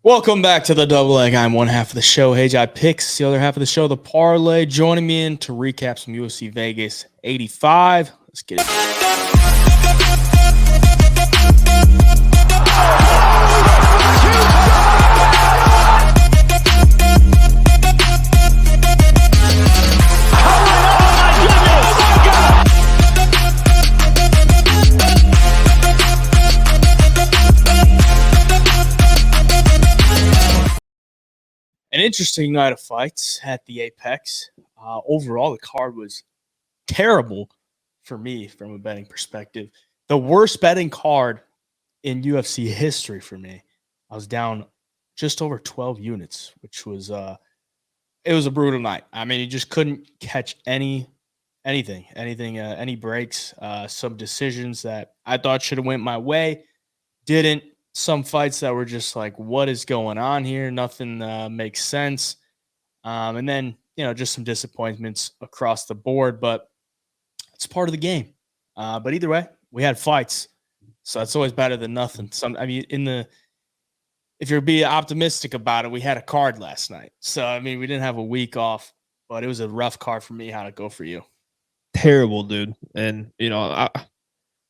Welcome back to the Double Leg. I'm one half of the show, Hey Picks. The other half of the show, the Parlay. Joining me in to recap some UFC Vegas 85. Let's get it. An interesting night of fights at the Apex. Overall, the card was terrible for me from a betting perspective. The worst betting card in UFC history for me. I was down just over 12 units, which was it was a brutal night. I mean, you just couldn't catch any breaks. Some decisions that I thought should have went my way didn't. Some fights that were just like, what is going on here? Nothing makes sense. And then, just some disappointments across the board, but it's part of the game. But either way, we had fights. So that's always better than nothing. If you're being optimistic about it, we had a card last night. So, I mean, we didn't have a week off, but it was a rough card for me. How'd it go for you? Terrible, dude. And, I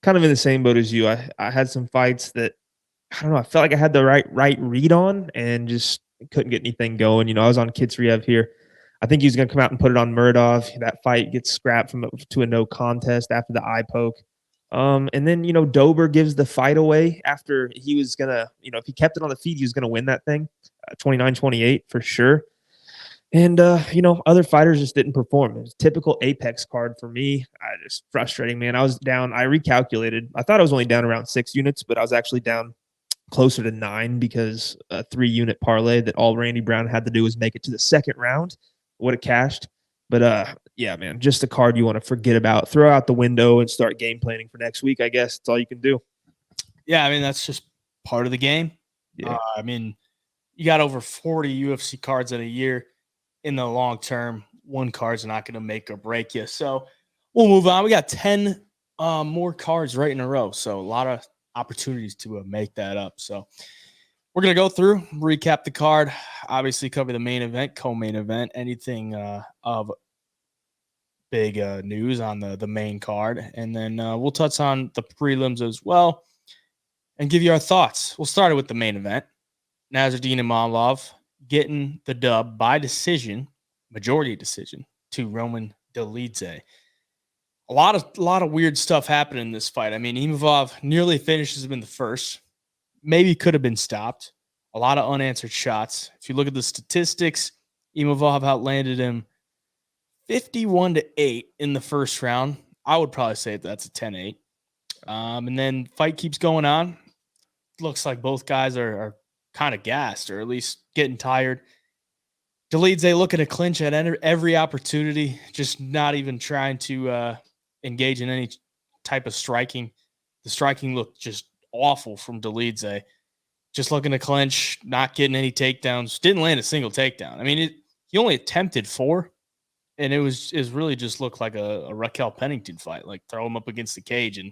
kind of in the same boat as you. I had some fights that, I don't know, I felt like I had the right read on and just couldn't get anything going. I was on Kitsriev here. I think he was going to come out and put it on Murdov. That fight gets scrapped to a no contest after the eye poke. And then, Dober gives the fight away after he was going to, if he kept it on the feet, he was going to win that thing, 29-28 for sure. And, other fighters just didn't perform. It was a typical Apex card for me. Just frustrating, man. I was down. I recalculated. I thought I was only down around 6 units, but I was actually down closer to 9 because a 3-unit parlay that all Randy Brown had to do was make it to the second round. Would have cashed. But yeah, man, just a card you want to forget about, throw out the window and start game planning for next week. I guess that's all you can do. Yeah, I mean, that's just part of the game. Yeah. I mean, you got over 40 UFC cards in a year. In the long term, one card's not going to make or break you. So we'll move on. We got 10 more cards right in a row. So a lot of opportunities to make that up. So we're going to go through, recap the card, obviously cover the main event, co-main event, anything of big news on the main card. And then we'll touch on the prelims as well and give you our thoughts. We'll start with the main event. Nasruddin Imavov getting the dub by decision, majority decision, to Roman Dolidze. A lot of weird stuff happened in this fight. I mean, Imavov nearly finishes him in the first. Maybe could have been stopped. A lot of unanswered shots. If you look at the statistics, Imavov outlanded him 51-8 in the first round. I would probably say that's a 10-8. And then fight keeps going on. Looks like both guys are kind of gassed, or at least getting tired. Dolidze looking to clinch at every opportunity, just not even trying to engage in any type of striking. The striking looked just awful from Dolidze. Just looking to clinch, not getting any takedowns. Didn't land a single takedown. I mean, he only attempted 4, and it really just looked like a Raquel Pennington fight. Like, throw him up against the cage and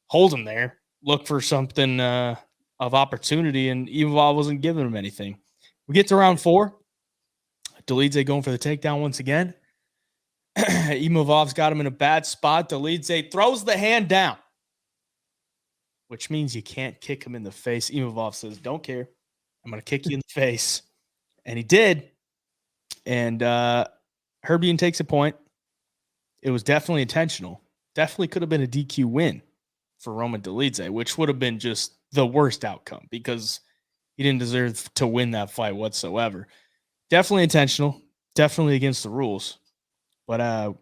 hold him there. Look for something of opportunity, and Imavov wasn't giving him anything. We get to round 4. Dolidze going for the takedown once again. Imavov's got him in a bad spot. Dolidze throws the hand down, which means you can't kick him in the face. Imavov says, don't care. I'm going to kick you in the face. And he did. And Herbian takes a point. It was definitely intentional. Definitely could have been a DQ win for Roman Dolidze, which would have been just the worst outcome because he didn't deserve to win that fight whatsoever. Definitely intentional. Definitely against the rules. But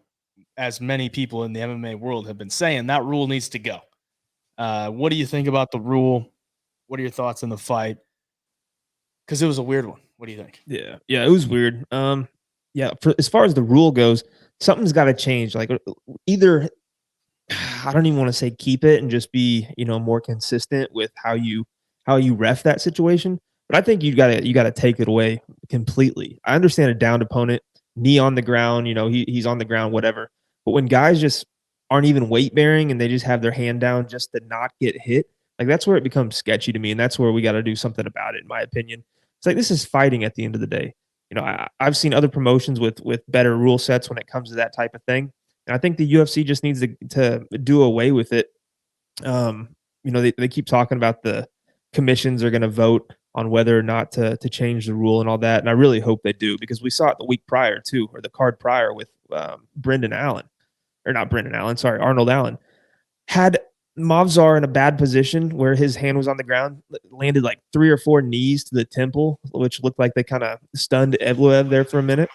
as many people in the MMA world have been saying, that rule needs to go. What do you think about the rule? What are your thoughts on the fight? Because it was a weird one. What do you think? Yeah, it was weird. Yeah, as far as the rule goes, something's got to change. Like, either I don't even want to say keep it and just be, more consistent with how you ref that situation. But I think you gotta take it away completely. I understand a downed opponent, knee on the ground, he's on the ground, whatever. But when guys just aren't even weight bearing and they just have their hand down just to not get hit, like, that's where it becomes sketchy to me, and that's where we got to do something about it, in my opinion. It's like, this is fighting at the end of the day. I've seen other promotions with better rule sets when it comes to that type of thing, and I think the UFC just needs to do away with it. They keep talking about the commissions are going to vote on whether or not to change the rule and all that, and I really hope they do, because we saw it the week prior too, or the card prior, with Brendan Allen, or not Brendan Allen, sorry, Arnold Allen had Mavzar in a bad position where his hand was on the ground, landed like 3 or 4 knees to the temple, which looked like they kind of stunned Evloev there for a minute.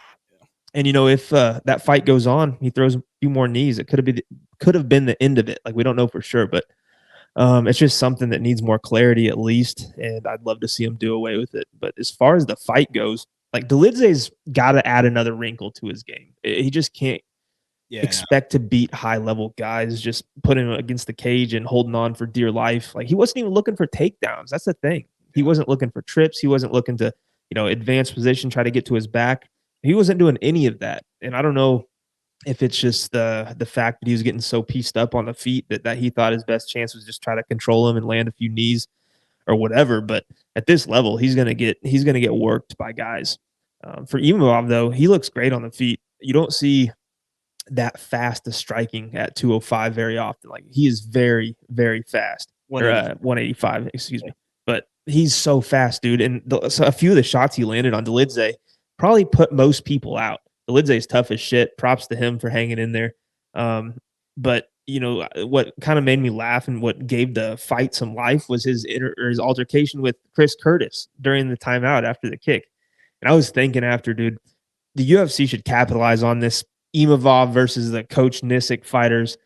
And if that fight goes on, he throws a few more knees, it could have been the end of it. Like, we don't know for sure, but it's just something that needs more clarity at least, and I'd love to see him do away with it. But as far as the fight goes, like, Dolidze's got to add another wrinkle to his game. He just can't expect to beat high level guys, just putting him against the cage and holding on for dear life. Like, he wasn't even looking for takedowns. That's the thing. He wasn't looking for trips. He wasn't looking to, advance position, try to get to his back. He wasn't doing any of that. And I don't know if it's just the fact that he was getting so pieced up on the feet that he thought his best chance was just try to control him and land a few knees or whatever. But at this level, he's gonna get worked by guys. For Imavov, though, he looks great on the feet. You don't see that fast of striking at 205 very often. Like, he is very, very fast. Or 185, excuse me. But he's so fast, dude. And so a few of the shots he landed on Dolidze probably put most people out. Dolidze is tough as shit. Props to him for hanging in there. But what kind of made me laugh and what gave the fight some life was his altercation with Chris Curtis during the timeout after the kick. And I was thinking after, dude, the UFC should capitalize on this. Imavov versus the Coach Nixick fighters,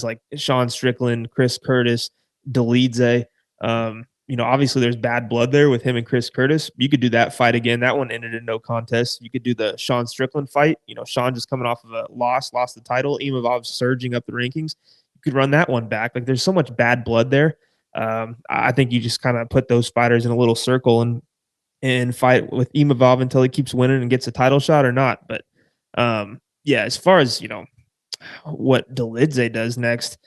like Sean Strickland, Chris Curtis, Dolidze. Obviously there's bad blood there with him and Chris Curtis. You could do that fight again. That one ended in no contest. You could do the Sean Strickland fight. Sean just coming off of a lost the title. Imavov surging up the rankings. You could run that one back. Like, there's so much bad blood there. I think you just kind of put those fighters in a little circle and fight with Imavov until he keeps winning and gets a title shot or not. But as far as what Dolidze does next,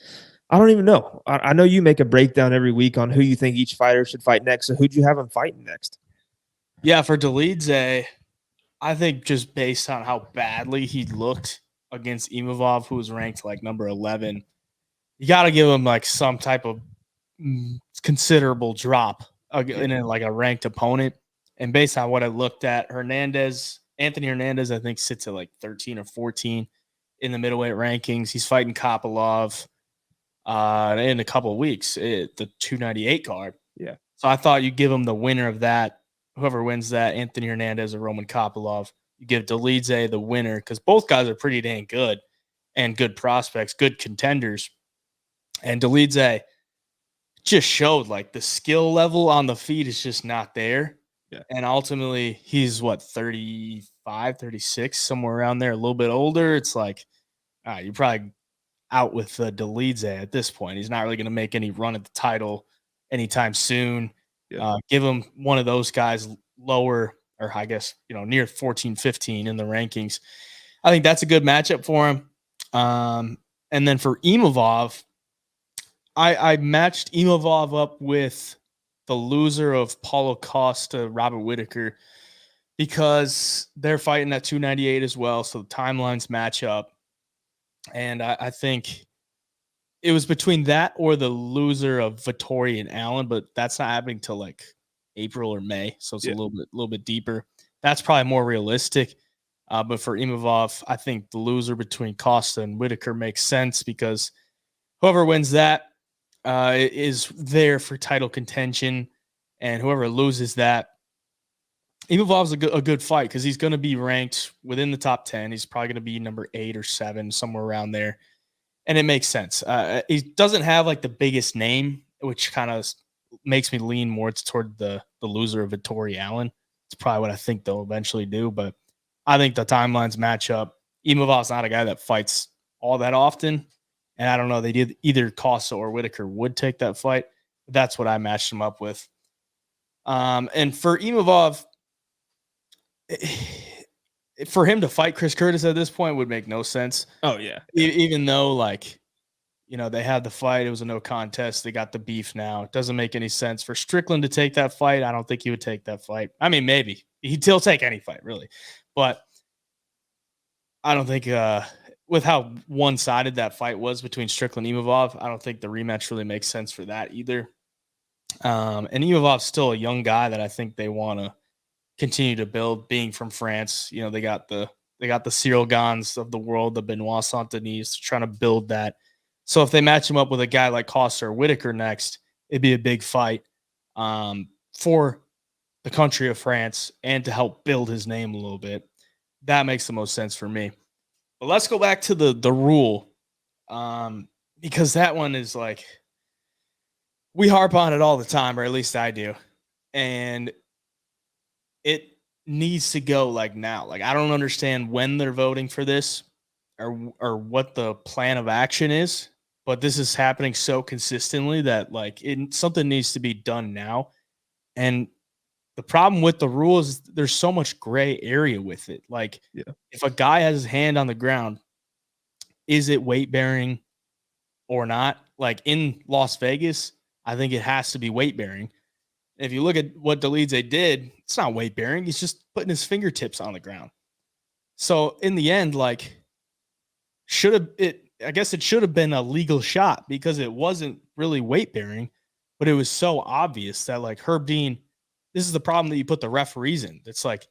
I don't even know. I know you make a breakdown every week on who you think each fighter should fight next. So who'd you have him fighting next? Yeah, for Dolidze, I think just based on how badly he looked against Imavov, who was ranked like number 11, you got to give him like some type of considerable drop in like a ranked opponent. And based on what I looked at, Anthony Hernandez, I think, sits at like 13 or 14 in the middleweight rankings. He's fighting Kopylov in a couple of weeks, the 298 card. Yeah. So I thought you'd give him the winner of that. Whoever wins that, Anthony Hernandez or Roman Kopylov. You give Dolidze the winner, because both guys are pretty dang good and good prospects, good contenders. And Dolidze just showed like the skill level on the feet is just not there. Yeah. And ultimately, he's 35, 36, somewhere around there, a little bit older. It's like, you're probably out with Dolidze at this point. He's not really going to make any run at the title anytime soon. Yeah. Give him one of those guys lower, or I guess, near 14, 15 in the rankings. I think that's a good matchup for him. And then for Imavov, I matched Imavov up with the loser of Paulo Costa, Robert Whittaker, because they're fighting at 298 as well. So the timelines match up. And I think it was between that or the loser of Vettori and Allen, but that's not happening till like April or May. So it's a little bit deeper. That's probably more realistic. But for Imavov, I think the loser between Costa and Whittaker makes sense, because whoever wins that is there for title contention, and whoever loses that, Imavov's a good fight, because he's going to be ranked within the top 10. He's probably going to be number 8 or 7, somewhere around there. And it makes sense. He doesn't have like the biggest name, which kind of makes me lean more toward the loser of Vettori Allen. It's probably what I think they'll eventually do, but I think the timelines match up. Imavov's not a guy that fights all that often, and I don't know, they did either Costa or Whittaker would take that fight. But that's what I matched him up with. And for Imavov, for him to fight Chris Curtis at this point would make no sense. Oh, yeah. Even though, like, They had the fight. It was a no contest. They got the beef now. It doesn't make any sense for Strickland to take that fight. I don't think he would take that fight. I mean, maybe. He'll take any fight, really. But I don't think with how one-sided that fight was between Strickland and Imavov, I don't think the rematch really makes sense for that either. And Imavov's still a young guy that I think they want to continue to build, being from France. They got the Cyril Gans of the world, the Benoit Saint-Denis, trying to build that. So if they match him up with a guy like Costa or Whitaker next, it'd be a big fight for the country of France and to help build his name a little bit. That makes the most sense for me. But let's go back to the rule, because that one is like, we harp on it all the time, or at least I do. And it needs to go like now. Like, I don't understand when they're voting for this or what the plan of action is, but this is happening so consistently that like something needs to be done now. And the problem with the rule is there's so much gray area with it. Like, if a guy has his hand on the ground, is it weight bearing or not? Like in Las Vegas, I think it has to be weight bearing. If you look at what Dolidze did, it's not weight bearing. He's just putting his fingertips on the ground. So in the end, like, I guess it should have been a legal shot because it wasn't really weight bearing, but it was so obvious that like Herb Dean, this is the problem that you put the referees in. It's like,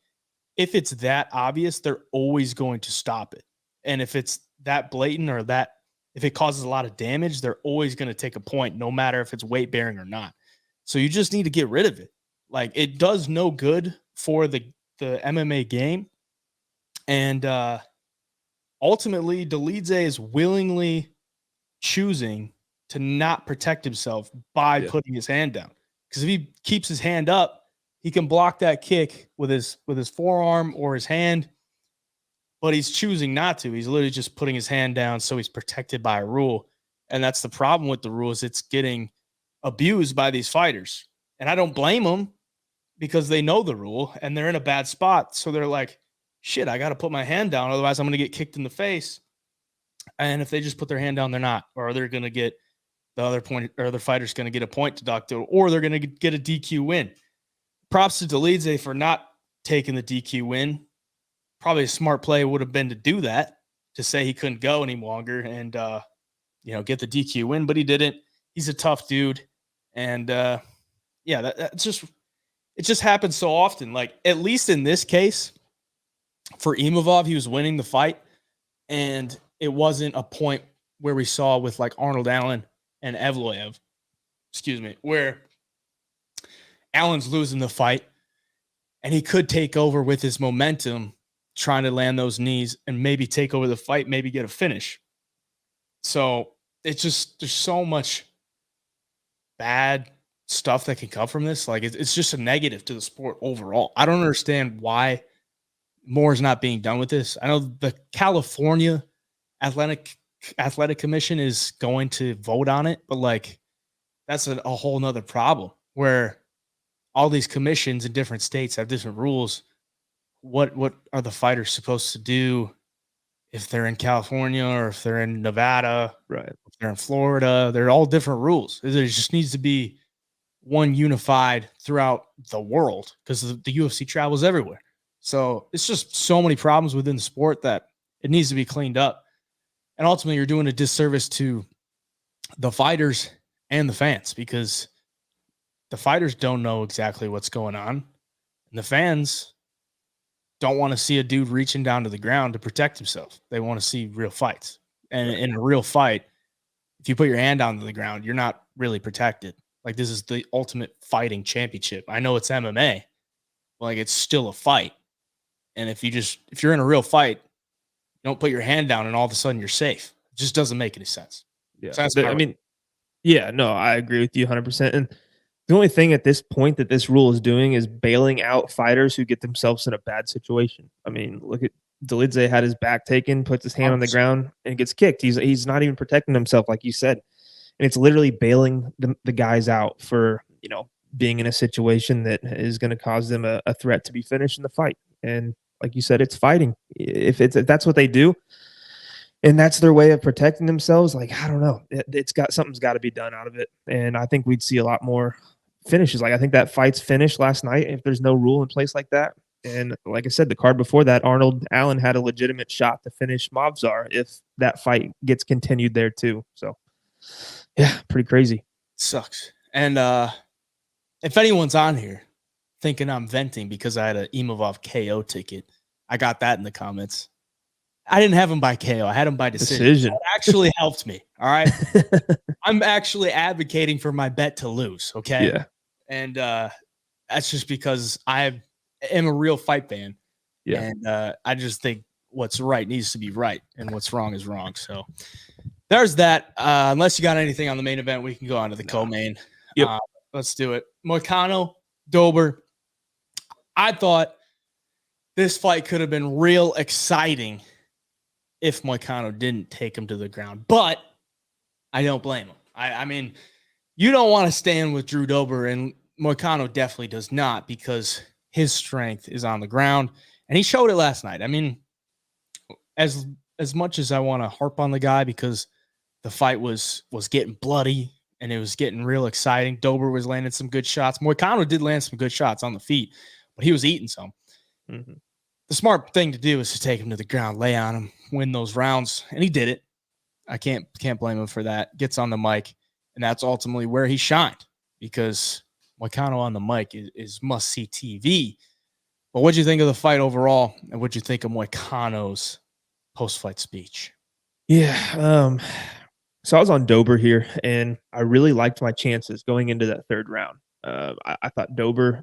if it's that obvious, they're always going to stop it. And if it's that blatant or that, if it causes a lot of damage, they're always going to take a point, no matter if it's weight bearing or not. So you just need to get rid of it. Like, it does no good for the MMA game. And ultimately, Dolidze is willingly choosing to not protect himself by putting his hand down. Because if he keeps his hand up, he can block that kick with his forearm or his hand, but he's choosing not to. He's literally just putting his hand down so he's protected by a rule. And that's the problem with the rules. It's getting abused by these fighters. And I don't blame them because they know the rule and they're in a bad spot. So they're like, shit, I got to put my hand down. Otherwise, I'm going to get kicked in the face. And if they just put their hand down, they're not. Or they're going to get the other fighter's going to get a point deducted, or they're going to get a DQ win. Props to Dolidze for not taking the DQ win. Probably a smart play would have been to do that, to say he couldn't go any longer and get the DQ win, but he didn't. He's a tough dude, and it just happens so often. Like, at least in this case, for Imavov, he was winning the fight, and it wasn't a point where we saw with like Arnold Allen and Evloev, where Allen's losing the fight, and he could take over with his momentum, trying to land those knees and maybe take over the fight, maybe get a finish. So it's just, there's so much bad stuff that can come from this. Like, it's just a negative to the sport overall. I don't understand why more is not being done with this. I know the California Athletic Commission is going to vote on it, but like, that's a whole nother problem where all these commissions in different states have different rules. What are the fighters supposed to do if they're in California or if they're in Nevada, right? If they're in Florida, they're all different rules. There just needs to be one unified throughout the world, because the UFC travels everywhere. So it's just so many problems within the sport that it needs to be cleaned up. And ultimately, you're doing a disservice to the fighters and the fans, because the fighters don't know exactly what's going on, and the fans don't want to see a dude reaching down to the ground to protect himself. They want to see real fights. And in a real fight, if you put your hand down to the ground, you're not really protected. Like, this is the ultimate fighting championship. I know it's MMA, but like, it's still a fight. And if you're in a real fight, you don't put your hand down and all of a sudden you're safe. It just doesn't make any sense. Yeah. So No, I agree with you 100%. And the only thing at this point that this rule is doing is bailing out fighters who get themselves in a bad situation. I mean, look at Dolidze, had his back taken, puts his hand on the ground, and gets kicked. He's not even protecting himself, like you said. And it's literally bailing the guys out for, being in a situation that is going to cause them a threat to be finished in the fight. And like you said, it's fighting. If that's what they do, and that's their way of protecting themselves. Like, I don't know. Something's got to be done out of it. And I think we'd see a lot more finishes. Like, I think that fight's finished last night if there's no rule in place like that. And like I said, the card before that, Arnold Allen had a legitimate shot to finish Mobzar if that fight gets continued there too. So, yeah, pretty crazy. Sucks. And if anyone's on here thinking I'm venting because I had an Imavov KO ticket, I got that in the comments. I didn't have him by KO. I had him by decision. That actually helped me. All right. I'm actually advocating for my bet to lose. Okay. Yeah. And that's just because I am a real fight fan. Yeah. And I just think what's right needs to be right and what's wrong is wrong. So there's that. Unless you got anything on the main event, we can go on to the co-main. Yep. Let's do it. Moicano, Dober. I thought this fight could have been real exciting if Moicano didn't take him to the ground. But I don't blame him. I mean, you don't want to stand with Drew Dober, and Moicano definitely does not, because his strength is on the ground, and he showed it last night. I mean, as much as I want to harp on the guy because the fight was getting bloody and it was getting real exciting, Dober was landing some good shots. Moicano did land some good shots on the feet, but he was eating some. Mm-hmm. The smart thing to do is to take him to the ground, lay on him, win those rounds, and he did it. I can't blame him for that. Gets on the mic, and that's ultimately where he shined, because Moicano on the mic is must-see TV. But what'd you think of the fight overall, and what'd you think of Moicano's post-fight speech? Yeah. So I was on Dober here, and I really liked my chances going into that third round. I thought Dober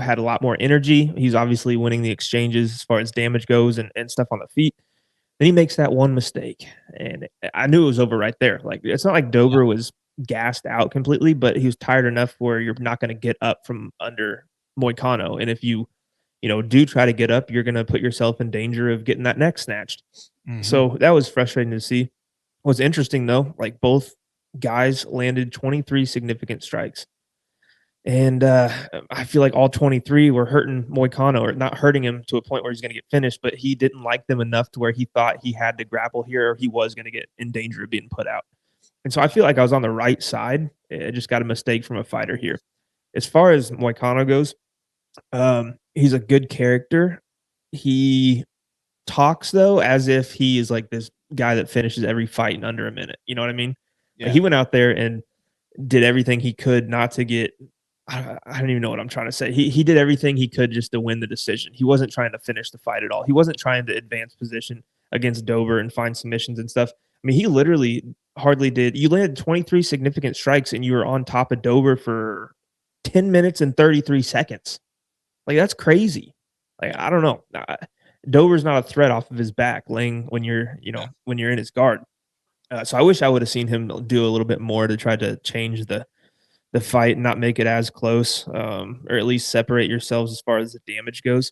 had a lot more energy. He's obviously winning the exchanges as far as damage goes and stuff on the feet. Then he makes that one mistake, and I knew it was over right there. Like, it's not like Dober was gassed out completely, but he was tired enough where you're not going to get up from under Moicano. And if you do try to get up, you're going to put yourself in danger of getting that neck snatched. Mm-hmm. So that was frustrating to see. What's interesting though, like, both guys landed 23 significant strikes. And I feel like all 23 were hurting Moicano, or not hurting him to a point where he's going to get finished, but he didn't like them enough to where he thought he had to grapple here, or he was going to get in danger of being put out. And so I feel like I was on the right side. I just got a mistake from a fighter here. As far as Moicano goes, he's a good character. He talks, though, as if he is like this guy that finishes every fight in under a minute. You know what I mean? Yeah. Like, he went out there and did everything he could not to get – I don't even know what I'm trying to say. He did everything he could just to win the decision. He wasn't trying to finish the fight at all. He wasn't trying to advance position against Dober and find submissions and stuff. I mean, he literally hardly did. You landed 23 significant strikes, and you were on top of Dober for 10 minutes and 33 seconds. Like, that's crazy. Like, I don't know. Dober's not a threat off of his back laying when you're in his guard. So I wish I would have seen him do a little bit more to try to change the fight and not make it as close, or at least separate yourselves as far as the damage goes.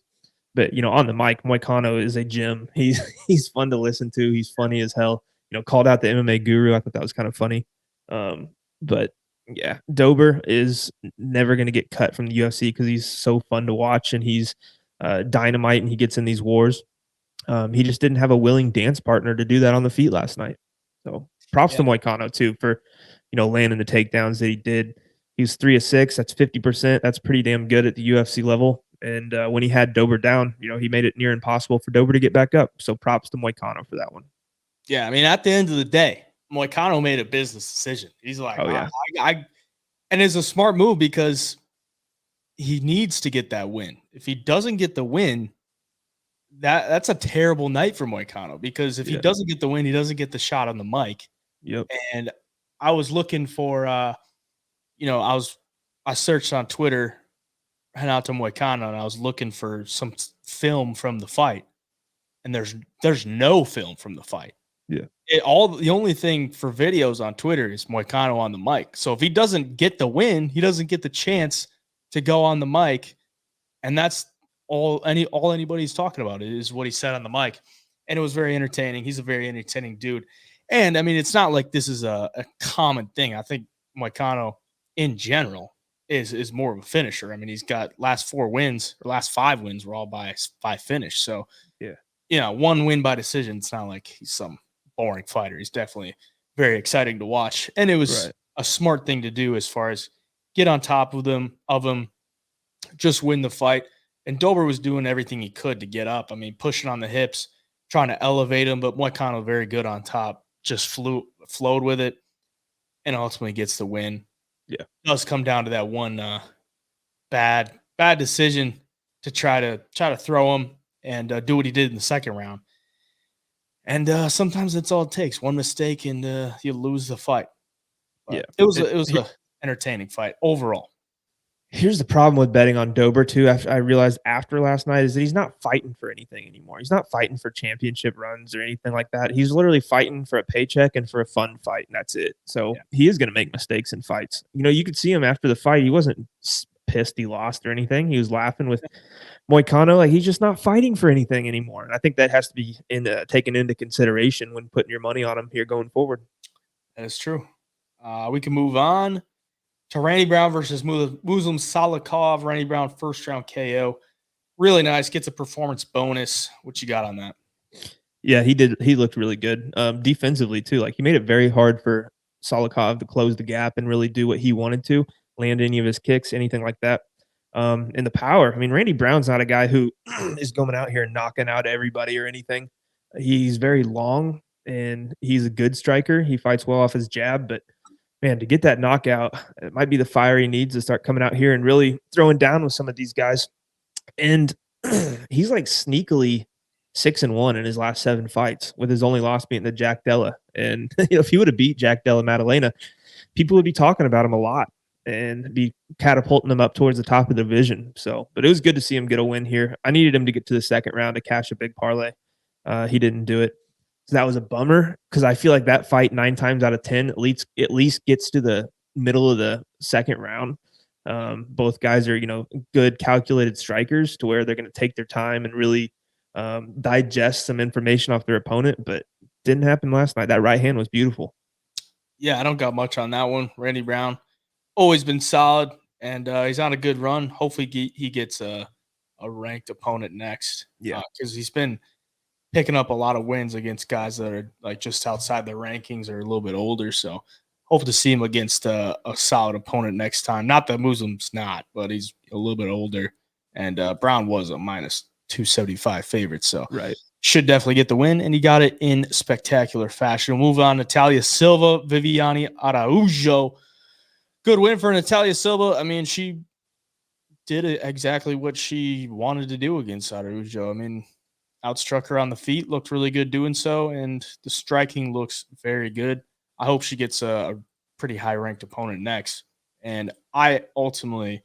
But on the mic, Moicano is a gem. He's fun to listen to. He's funny as hell. Called out the MMA guru. I thought that was kind of funny. But yeah, Dober is never going to get cut from the UFC because he's so fun to watch, and he's dynamite, and he gets in these wars. He just didn't have a willing dance partner to do that on the feet last night. So props to Moicano too for landing the takedowns that he did. He was 3 of 6. That's 50%. That's pretty damn good at the UFC level. And when he had Dober down, he made it near impossible for Dober to get back up. So props to Moicano for that one. Yeah, I mean, at the end of the day, Moicano made a business decision. He's like, oh yeah, and it's a smart move because he needs to get that win. If he doesn't get the win, that's a terrible night for Moicano, because if he doesn't get the win, he doesn't get the shot on the mic. Yep. And I was looking for, I searched on Twitter, Renato Moicano, and I was looking for some film from the fight, and there's no film from the fight. Yeah. The only thing for videos on Twitter is Moicano on the mic. So if he doesn't get the win, he doesn't get the chance to go on the mic, and that's all anybody's talking about is what he said on the mic. And it was very entertaining. He's a very entertaining dude. And I mean, it's not like this is a common thing. I think Moicano in general is more of a finisher. I mean, he's got last 5 wins were all by finish. So, yeah, one win by decision. It's not like he's some boring fighter. He's definitely very exciting to watch. And it was Right. a smart thing to do as far as get on top of him, just win the fight. And Dober was doing everything he could to get up. I mean, pushing on the hips, trying to elevate him, but Moicano very good on top, just flowed with it, and ultimately gets the win. Yeah. It does come down to that one bad decision to try to throw him and do what he did in the second round. And sometimes that's all it takes. One mistake and you lose the fight. Yeah. But it was a entertaining fight overall. Here's the problem with betting on Dober too. After I realized after last night is that he's not fighting for anything anymore. He's not fighting for championship runs or anything like that. He's literally fighting for a paycheck and for a fun fight, and that's it. So he is going to make mistakes in fights. You know, you could see him after the fight. He wasn't pissed he lost or anything. He was laughing with Moicano. Like, he's just not fighting for anything anymore. And I think that has to be taken into consideration when putting your money on him here going forward. That is true. We can move on to Randy Brown versus Muslim Salikov. Randy Brown, first round KO. Really nice. Gets a performance bonus. What you got on that? Yeah, he did. He looked really good defensively too. Like, he made it very hard for Salikov to close the gap and really do what he wanted to, land any of his kicks, anything like that. And the power. I mean, Randy Brown's not a guy who is going out here and knocking out everybody or anything. He's very long and he's a good striker. He fights well off his jab, but man, to get that knockout, it might be the fire he needs to start coming out here and really throwing down with some of these guys. And he's like sneakily 6-1 in his last 7 fights, with his only loss being to Jack Della. And if he would have beat Jack Della Maddalena, people would be talking about him a lot and be catapulting him up towards the top of the division. So, but it was good to see him get a win here. I needed him to get to the second round to cash a big parlay. He didn't do it. So that was a bummer, because I feel like that fight 9 times out of 10 at least gets to the middle of the second round. Both guys are, good calculated strikers to where they're going to take their time and really digest some information off their opponent, but didn't happen last night. That right hand was beautiful. Yeah, I don't got much on that one. Randy Brown, always been solid, and he's on a good run. Hopefully he gets a ranked opponent next. Yeah. Because he's been picking up a lot of wins against guys that are like just outside the rankings or a little bit older. So hope to see him against a solid opponent next time. Not that Muslim's not, but he's a little bit older. And Brown was a minus 275 favorite. So Right. should definitely get the win. And he got it in spectacular fashion. We'll move on. Natalia Silva, Viviane Araujo. Good win for Natalia Silva. I mean, she did exactly what she wanted to do against Araujo. I mean, outstruck her on the feet, looked really good doing so, and the striking looks very good. I hope she gets a pretty high-ranked opponent next. And I ultimately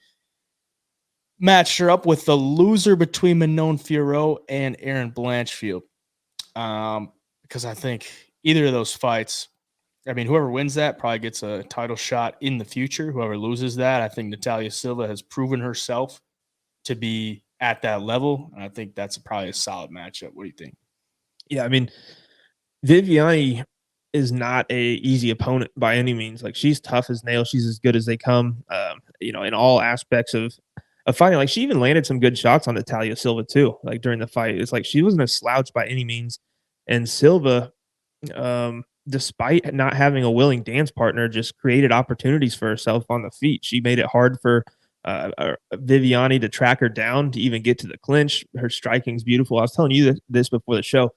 matched her up with the loser between Manon Fiorot and Erin Blanchfield. Because I think either of those fights, I mean, whoever wins that probably gets a title shot in the future. Whoever loses that, I think Natalia Silva has proven herself to be at that level. And I think that's probably a solid matchup. What do you think? Yeah, I mean, Viviane is not a easy opponent by any means. Like, she's tough as nails. She's as good as they come. In all aspects of fighting. Like, she even landed some good shots on Natalia Silva too. Like, during the fight, it's like she wasn't a slouch by any means. And Silva, despite not having a willing dance partner, just created opportunities for herself on the feet. She made it hard for Viviane to track her down to even get to the clinch. Her striking's beautiful. I was telling you this before the show.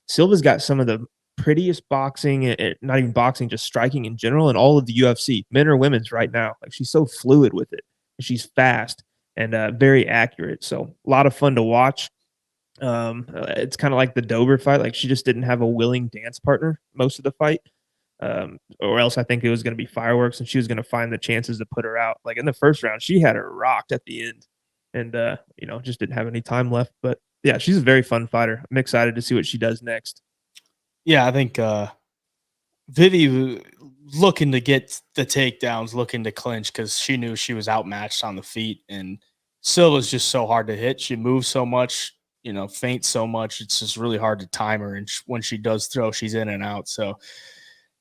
Silva's got some of the prettiest boxing, not even boxing, just striking in general, in all of the UFC, men or women's right now. Like, she's so fluid with it. She's fast and very accurate. So a lot of fun to watch. It's kind of like the Dober fight. Like, she just didn't have a willing dance partner most of the fight. Or else I think it was going to be fireworks and she was going to find the chances to put her out. Like, in the first round, she had her rocked at the end and, just didn't have any time left. But yeah, she's a very fun fighter. I'm excited to see what she does next. Yeah, I think Vivi looking to get the takedowns, looking to clinch because she knew she was outmatched on the feet. And Silva's just so hard to hit. She moves so much, feints so much. It's just really hard to time her. And when she does throw, she's in and out. So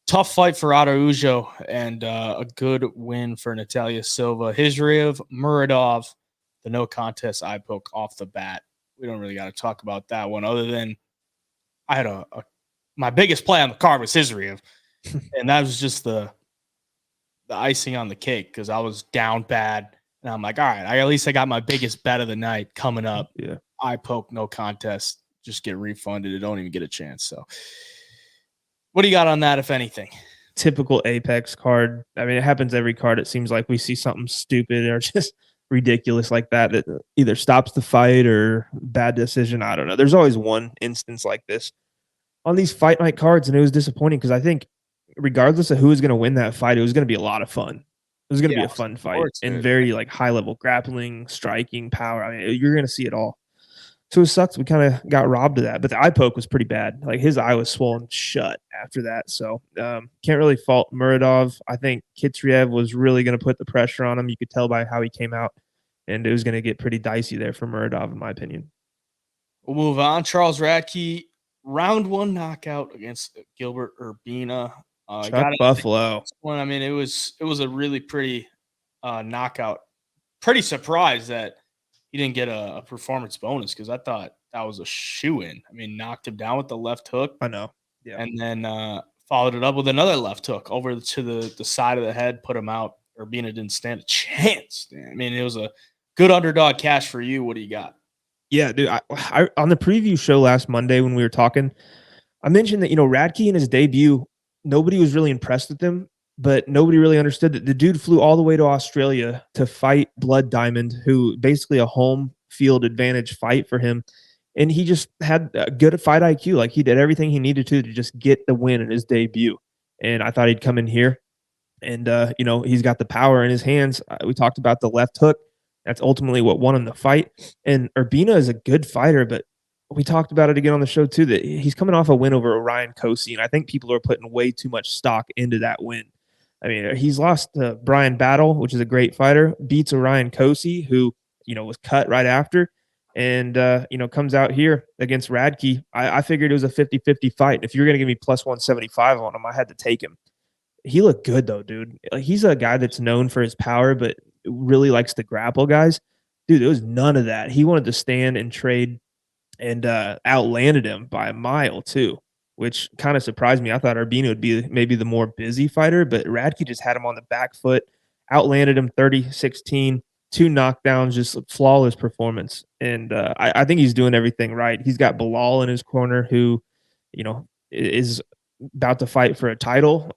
tough fight for Araujo and a good win for Natalia Silva. Hizriev Muradov, the no contest eye poke off the bat. We don't really got to talk about that one other than I had a my biggest play on the card was Israel, and that was just the icing on the cake because I was down bad, and I'm like, all right, at least I got my biggest bet of the night coming up. Yeah. Eye poke, no contest, just get refunded. I don't even get a chance. So, what do you got on that, if anything? Typical Apex card. I mean, it happens every card. It seems like we see something stupid or just ridiculous like that that either stops the fight or bad decision. I don't know. There's always one instance like this on these fight night cards, and it was disappointing because I think regardless of who was going to win that fight, it was going to be a lot of fun. It was going to Yeah, be I a was fun looking fight forward to and it. very like high level grappling, striking, power. I mean, you're going to see it all. So it sucks. We kind of got robbed of that, but the eye poke was pretty bad. Like his eye was swollen shut after that. So can't really fault Muradov. I think Kitriev was really going to put the pressure on him. You could tell by how he came out, and it was going to get pretty dicey there for Muradov, in my opinion. We'll move on. Charles Radke, round 1 knockout against Gilbert Urbina. Chuck Buffalo. One. I mean, it was a really pretty knockout. Pretty surprised that he didn't get a performance bonus because I thought that was a shoe-in. I mean, knocked him down with the left hook. I know. Yeah. And then followed it up with another left hook over to the side of the head, put him out. Urbina didn't stand a chance. I mean, it was a good underdog cash for you. What do you got? Yeah, dude. I on the preview show last Monday when we were talking, I mentioned that Radke in his debut, nobody was really impressed with him, but nobody really understood that the dude flew all the way to Australia to fight Blood Diamond, who basically a home field advantage fight for him, and he just had a good fight IQ. Like he did everything he needed to just get the win in his debut. And I thought he'd come in here, and he's got the power in his hands. We talked about the left hook. That's ultimately what won him the fight. And Urbina is a good fighter, but we talked about it again on the show too, that he's coming off a win over Orion Cosey, and I think people are putting way too much stock into that win. I mean, he's lost to Brian Battle, which is a great fighter, beats Orion Cosey, who was cut right after, and comes out here against Radke. I figured it was a 50-50 fight. If you're going to give me plus 175 on him, I had to take him. He looked good though, dude. Like he's a guy that's known for his power, but really likes to grapple guys. Dude, there was none of that. He wanted to stand and trade and outlanded him by a mile too, which kind of surprised me. I thought Urbina would be maybe the more busy fighter, but Radke just had him on the back foot, outlanded him 30-16, 2 knockdowns, just a flawless performance. And I think he's doing everything right. He's got Bilal in his corner who, is about to fight for a title.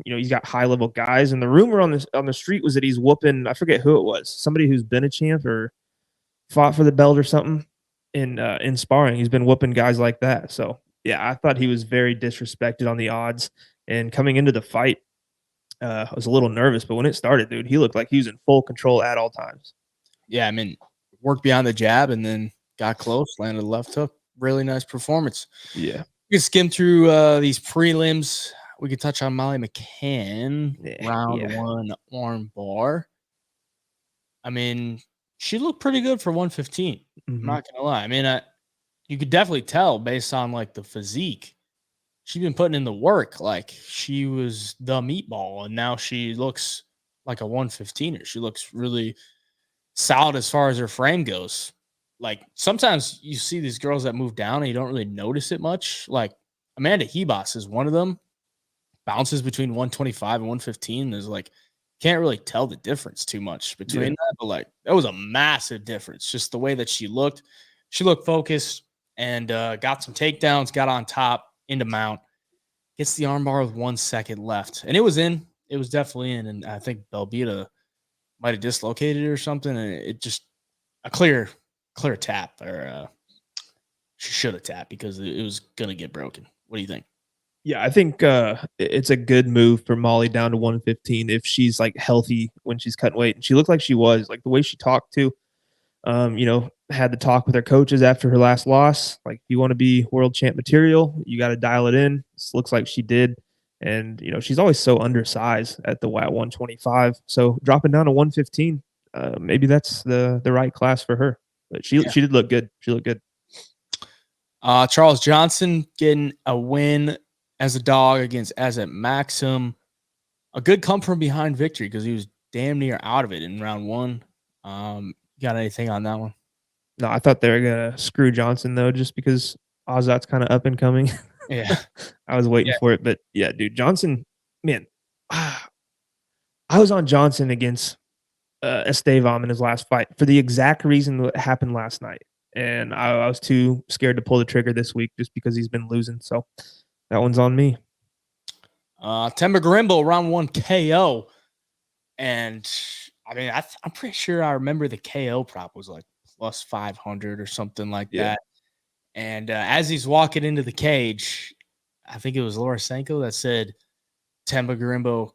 He's got high level guys, and the rumor on the street was that he's whooping, I forget who it was, somebody who's been a champ or fought for the belt or something in sparring. He's been whooping guys like that. So yeah, I thought he was very disrespected on the odds. And coming into the fight, I was a little nervous, but when it started, dude, he looked like he was in full control at all times. Yeah, I mean, worked beyond the jab and then got close, landed a left hook. Really nice performance. Yeah. We can skim through these prelims. We could touch on Molly McCann, round 1 arm bar. I mean, she looked pretty good for 115. Mm-hmm. I'm not gonna lie. I mean, you could definitely tell based on like the physique. She's been putting in the work. Like she was the meatball, and now she looks like a 115er. She looks really solid as far as her frame goes. Like sometimes you see these girls that move down and you don't really notice it much. Like Amanda Hebos is one of them. Bounces between 125 and 115. There's like can't really tell the difference too much between that, but like that was a massive difference. Just the way that she looked focused and got some takedowns, got on top into mount, gets the armbar with 1 second left, and it was in. It was definitely in, and I think Belbita might have dislocated it or something, and it just a clear tap, or she should have tapped because it was gonna get broken. What do you think? Yeah, I think it's a good move for Molly down to 115 if she's like healthy when she's cutting weight. And she looked like she was, like the way she talked to, had the talk with her coaches after her last loss. Like, if you want to be world champ material, you got to dial it in. This looks like she did. And, she's always so undersized at the 125. So dropping down to 115, maybe that's the right class for her. But she did look good. She looked good. Charles Johnson getting a win as a dog against Azat Maxim. A good come from behind victory because he was damn near out of it in round 1. Got anything on that one? No, I thought they were gonna screw Johnson though, just because Azat's kind of up and coming. Yeah. I was waiting Yeah. for it, but yeah, dude, Johnson, man, I was on Johnson against Estevam in his last fight for the exact reason that happened last night, and I was too scared to pull the trigger this week just because he's been losing. So that one's on me. Temba Garimbo round 1 KO. And I mean, I'm pretty sure I remember the KO prop was like plus 500 or something like Yeah, that. And as he's walking into the cage, I think it was Lorisenko that said Temba Garimbo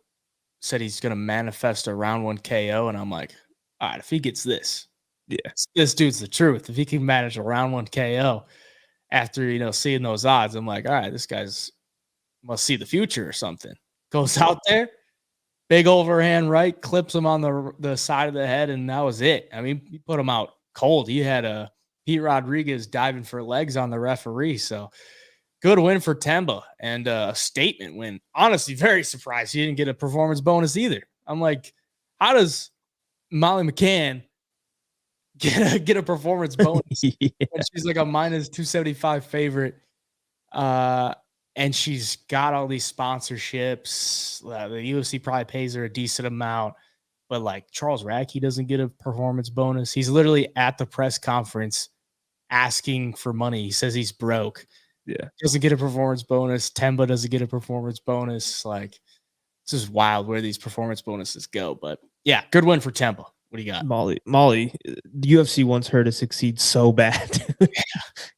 said he's going to manifest a round 1 KO. And I'm like, all right, if he gets yeah, this dude's the truth. If he can manage a round 1 KO after, seeing those odds, I'm like, all right, this guy's must see the future or something. Goes yeah, out there, big overhand right, clips him on the side of the head, and that was it. I mean, he put him out cold. He had a Pete Rodriguez diving for legs on the referee. So good win for Temba and a statement win. Honestly, very surprised he didn't get a performance bonus either. I'm like, how does Molly McCann get a performance bonus yeah, when she's like a minus 275 favorite? Uh, and she's got all these sponsorships. The UFC probably pays her a decent amount, but like Charles Radke doesn't get a performance bonus. He's literally at the press conference asking for money. He says he's broke. yeah. Doesn't get a performance bonus. Temba doesn't get a performance bonus. Like, this is wild where these performance bonuses go. But yeah, good win for Temba. What do you got? Molly, the UFC wants her to succeed so bad.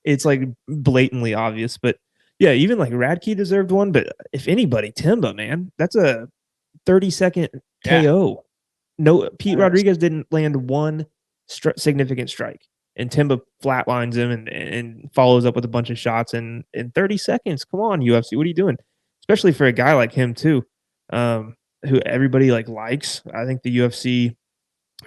It's like blatantly obvious, but yeah, even like Radke deserved one. But if anybody, Timba, man, that's a 30-second Yeah. KO. No, Pete 100%. Rodriguez didn't land one significant strike, and Timba flatlines him and follows up with a bunch of shots in 30 seconds. Come on, UFC, what are you doing? Especially for a guy like him too, who everybody likes. I think the UFC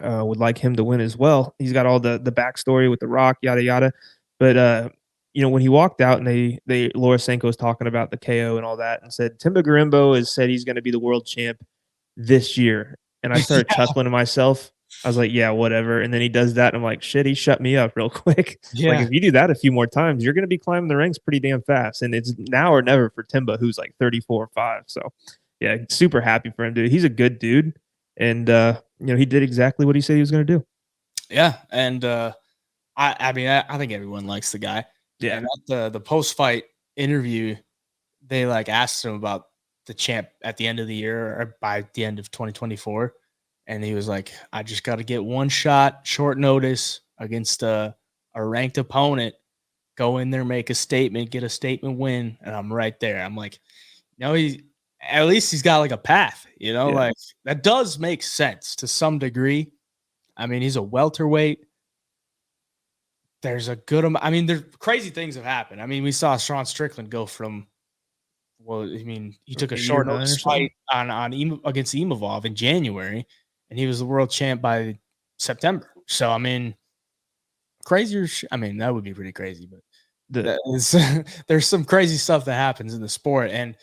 would like him to win as well. He's got all the backstory with the Rock, yada yada. But when he walked out and they Laura Senko was talking about the KO and all that, and said Timba Garimbo has said he's going to be the world champ this year, and I started chuckling to myself. I was like, yeah, whatever. And then he does that, and I'm like, shit, he shut me up real quick. Like, Yeah. if you do that a few more times, you're going to be climbing the ranks pretty damn fast. And it's now or never for Timba, who's like 34 or 5. So, yeah, super happy for him, dude. He's a good dude. And, he did exactly what he said he was going to do. Yeah. And I mean, I think everyone likes the guy. Yeah. And at the post fight interview, they asked him about the champ at the end of the year or by the end of 2024. And he was like, I just got to get one shot, short notice against a ranked opponent, go in there, make a statement, get a statement win. And I'm right there. I'm like, at least he's got a path, Yeah. that does make sense to some degree. I mean, he's a welterweight. There's a good amount. I mean, there's crazy things have happened. I mean, we saw Sean Strickland go from, well, I mean, he took a 8 or short 9 or notice something. fight against Imavov in January, and he was the world champ by September. So, I mean, crazier. I mean, that would be pretty crazy, but The that is, there's some crazy stuff that happens in the sport, and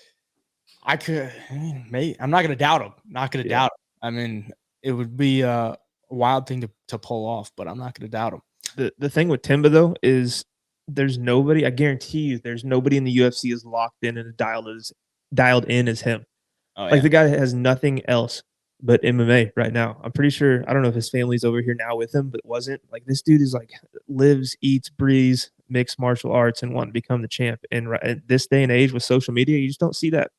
I mean, I'm not going to doubt him. Not going to yeah. doubt him. I mean, it would be a wild thing to pull off, but I'm not going to doubt him. The thing with Timba though is there's nobody, I guarantee you, there's nobody in the UFC as locked in and dialed in as him. Oh Like yeah, the guy has nothing else but MMA right now. I'm pretty sure I don't know if his family's over here now with him, but wasn't. Like this dude is lives, eats, breathes mixed martial arts and wanting to become the champ. And at this day and age with social media, you just don't see that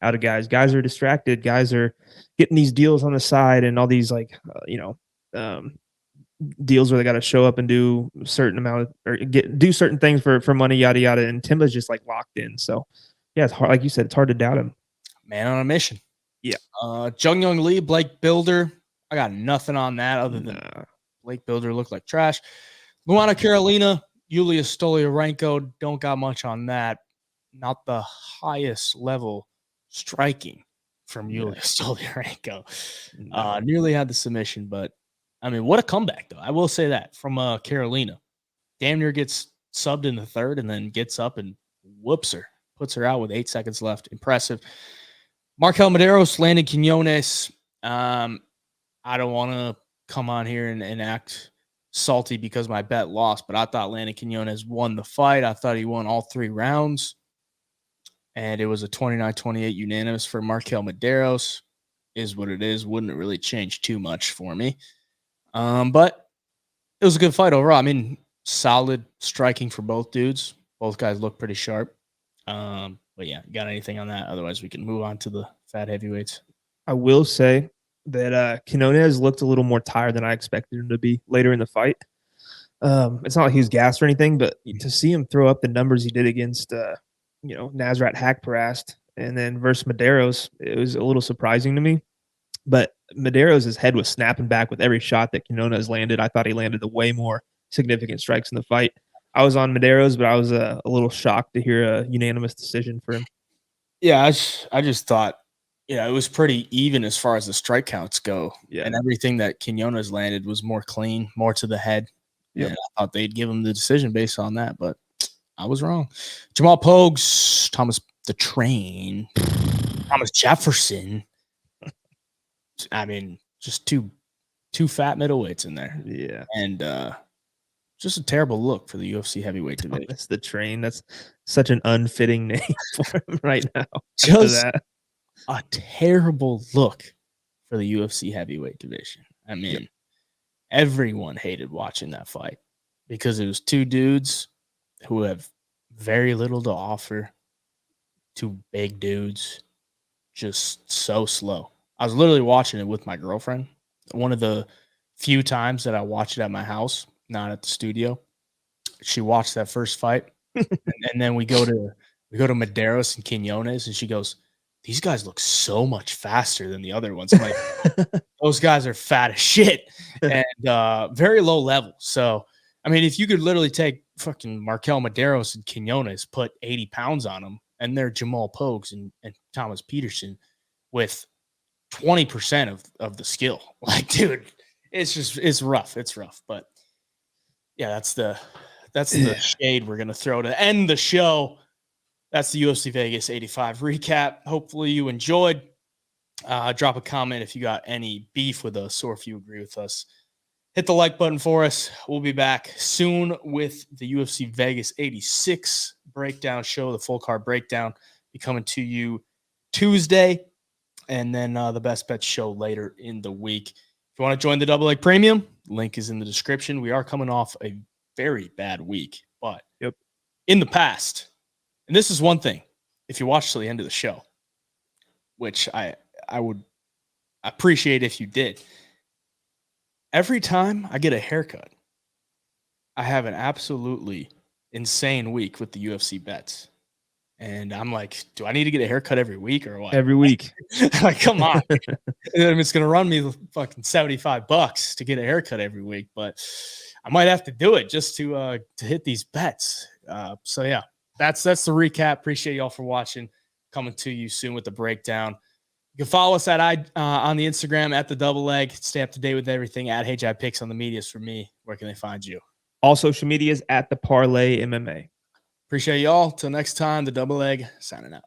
out of guys. Guys are distracted. Guys are getting these deals on the side and all these um, deals where they got to show up and do a certain amount of, or do certain things for money, yada yada. And Timba's just locked in. So yeah, it's hard. Like you said, it's hard to doubt him. man on a mission. Yeah. Jung Young Lee, Blake Builder. I got nothing on that other than Nah. Blake Builder looked like trash. Luana Carolina, Yulia Stolyarenko. Don't got much on that. Not the highest level striking from Yeah. Yulia Stolyarenko. No. Nearly had the submission, but I mean, what a comeback though. I will say that from Carolina. Damn near gets subbed in the third and then gets up and whoops her, puts her out with 8 seconds left. Impressive. Markel Maderos, Landon Quinones. I don't want to come on here and act salty because my bet lost, but I thought Landon Quinones won the fight. I thought he won all 3 rounds. and it was a 29-28 unanimous for Markel Medeiros. Is what it is. Wouldn't really change too much for me. But it was a good fight overall. I mean, solid striking for both dudes. Both guys look pretty sharp. But yeah, got anything on that? Otherwise, we can move on to the fat heavyweights. I will say that Quinones looked a little more tired than I expected him to be later in the fight. It's not like he was gassed or anything, but to see him throw up the numbers he did against, Nasrat Haqparast and then versus Medeiros, it was a little surprising to me. But Medeiros' head was snapping back with every shot that Quinones landed. I thought he landed the way more significant strikes in the fight. I was on Medeiros, but I was a little shocked to hear a unanimous decision for him. Yeah, I just thought, it was pretty even as far as the strike counts go. Yeah. And everything that Quinones landed was more clean, more to the head. Yep. And I thought they'd give him the decision based on that, but I was wrong. Jamal Pogues, Thomas the Train, Thomas Jefferson. I mean, just two fat middleweights in there. Yeah. And just a terrible look for the UFC heavyweight division. That's the Train. That's such an unfitting name for him right now. Just a terrible look for the UFC heavyweight division. I mean, everyone hated watching that fight because it was two dudes who have very little to offer. Two big dudes, just so slow. I was literally watching it with my girlfriend. One of the few times that I watched it at my house, not at the studio. She watched that first fight, and then we go to Medeiros and Quinones, and she goes, "These guys look so much faster than the other ones." I'm like, those guys are fat as shit and very low level. So, I mean, if you could literally take fucking Markel Medeiros and Quinones, put 80 pounds on them, and they're Jamal Pogues and Thomas Peterson with 20% of the skill. Like, dude, it's rough. It's rough. But yeah, that's the shade we're gonna throw to end the show. That's the UFC Vegas 85 recap. Hopefully you enjoyed. Drop a comment if you got any beef with us or if you agree with us. Hit the like button for us. We'll be back soon with the UFC Vegas 86 breakdown show, the full card breakdown, be coming to you Tuesday, and then the Best Bets show later in the week. If you want to join the Double Leg Premium, link is in the description. We are coming off a very bad week, but in the past, and this is one thing, if you watch till the end of the show, which I would appreciate if you did. Every time I get a haircut, I have an absolutely insane week with the UFC bets. And I'm like, do I need to get a haircut every week or what? Every week. Like, come on. It's going to run me fucking $75 to get a haircut every week, but I might have to do it just to hit these bets. So yeah, that's the recap. Appreciate y'all for watching. Coming to you soon with the breakdown. You can follow us on the Instagram at the Double Leg. Stay up to date with everything at HeyJaiPicks on the medias for me. Where can they find you? All social medias at the Parlay MMA. Appreciate y'all. Till next time, the Double Leg signing out.